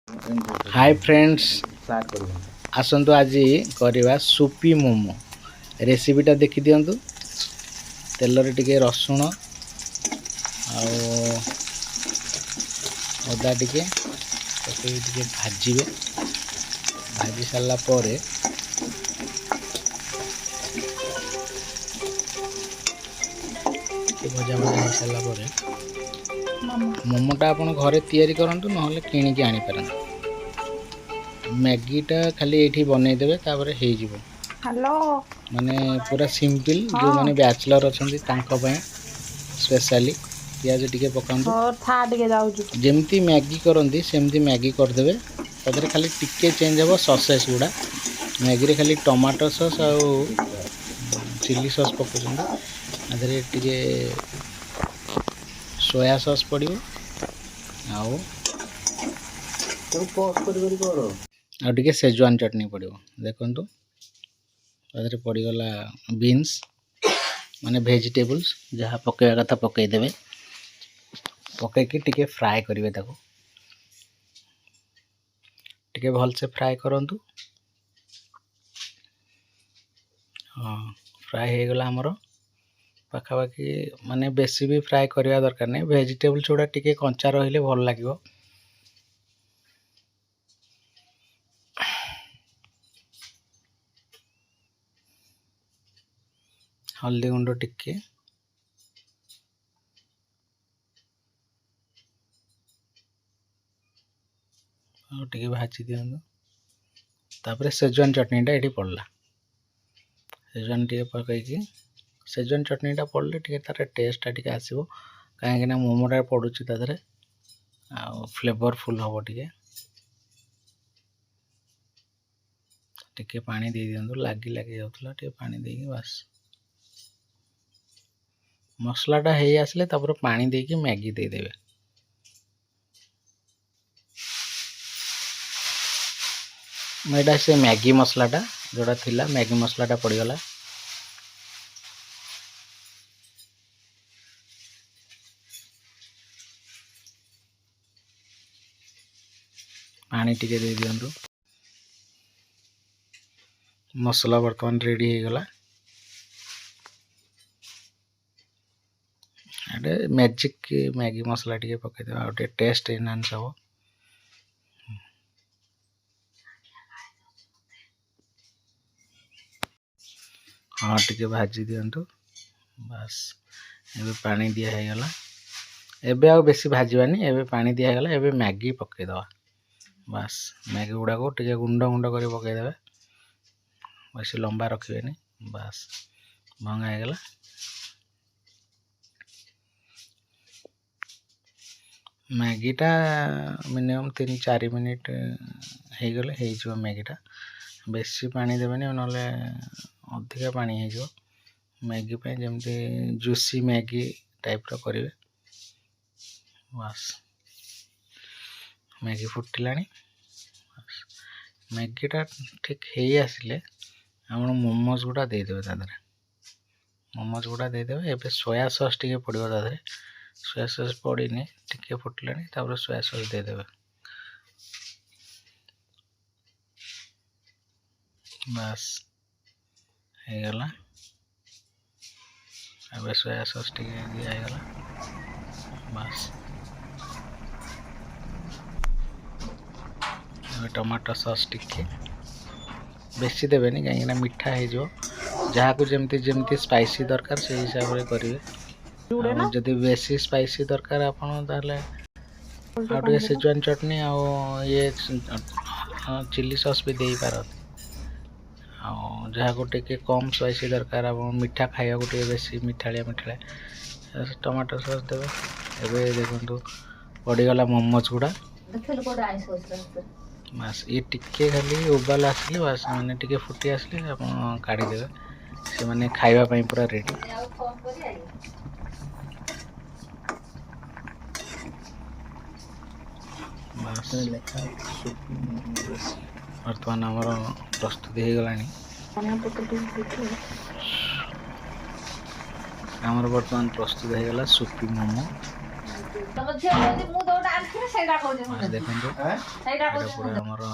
hi friends आसतु आज करवा soupy momo रेसिपीटा देखी दिंतु तेल टिके रसुण अदा टिके भाजिबे भाजी सारा पर भजा भजा हो सारा पर मोमोटा आपन घरे तैयारी करंतु नहले किनिकी आनी पारंतु मैगीटा खाली ये बनईदे तापर हो माने पूरा सिंपल जो माने बैचलर अच्छा स्पेशली पियाज टिके पकातु जमती मैगी करती सेमती मैगी करदे तादरे खाली टिके चेंज हम ससेस गुड़ा मैगी रे खाली टमाटो सॉस और चिली सॉस पकाउछन टिके सोया सॉस पड़ो आ टिके सेजवान चटनी पड़ो देखंतु तादरे पड़गला बीन्स माने वेजिटेबल्स जहाँ पकेवा कथा पकईदेवे पकईकी टिके फ्राए करेंगे ताको टिके भल से फ्राए करंतु हाँ फ्राए हो गला हमरो पाखापाखि माने बेसी भी फ्राए करवा दरकार नहीं वेजिटेबल्स गुड़ा टिके कंचा रहिले भल लागिवो हल्दी गुंड टिके टिके भाजी दियंतु तापर सेजवान चटनीटा ये पड़ला सेजवान टिके पकईकी सेजवान चटनीटा पड़ले टिके तार टेस्टा टिके आसीबो कहीं मोमोटा पड़ुची तादरे आ फ्लेवरफुल हम टिके टिके पानी दे दियंतु लागी लागी जाउतला टिके पानी देकी बस मसलाटा हे आसले तापर पानी देकी मैगी दे देबे मेडा से मैगी मसलाटा जोड़ा थिला मैगी मसलाटा पड़गला पानी टिके दे दियंतु मसला बर्तमान रेडी हो गला अरे मैजिक मैगी मसला टिके पकई देबा आ टेस्ट एनहांस हो हाँ टिके भाजी दियंतु बस एबे पानी दिया है गला एबे आ बेसी भाजीबानी एबे पानी दिया है गला एबे मैगी पकई दवा बस मैगी गुड़ा को टिके गुंड गुंड कर पकई देबे बेसी लंबा रखिबेनी बस भंगा है गला मैगीटा मिनिमम 3-4 मिनिट हो गले हो मैगीटा बेसी पानी देबेनी नले अधिका पानी हो मैगी पे जमती जूसी मैगी टाइप रो करेंगे बस मैगी फुटिलानी मैगीटा ठीक है आसिले हम मोमोज गुड़ा देदेवे तादरे मोमोज गुड़ा देदेवे एबे सोया सॉस टिके पड़ो तादरे सोया सॉस पड़ीनी टिके फुटिलानी तापर सोया सॉस देदेवे बस हो गला अब सोया सॉस टिके दिया गला बस टमाटो सॉस टिके बेसी देवेनी कहीं मीठा हो जहाँ को जमती जमती स्पाइसी दरकार से हिसाब से करेंगे जदि बेसी स्पाइसी दरकार आपन ताले सेजवान चटनी आ ये चिली सॉस भी दे पारत जहाँ को टिके कम स्पाइसी दरकार आप मीठा खाया टे बेसी मिठालिया मिठालिया टमाटो सॉस देवे एबे देखंतु पड़गला मोमोज गुड़ा बस ये टिके खाली उबाल आसले बस मैंने टिके फुटी आसले आप काढ़ीदेवे से मैंने खाइबा पई पूरा रेडी बस बर्तमान आमर प्रस्तुति हो गलानी आमर बर्तमान प्रस्तुत हो गला सुपी मोमो ଦେଖନ୍ତୁ ଏଇଟା ପୁରା ଆମର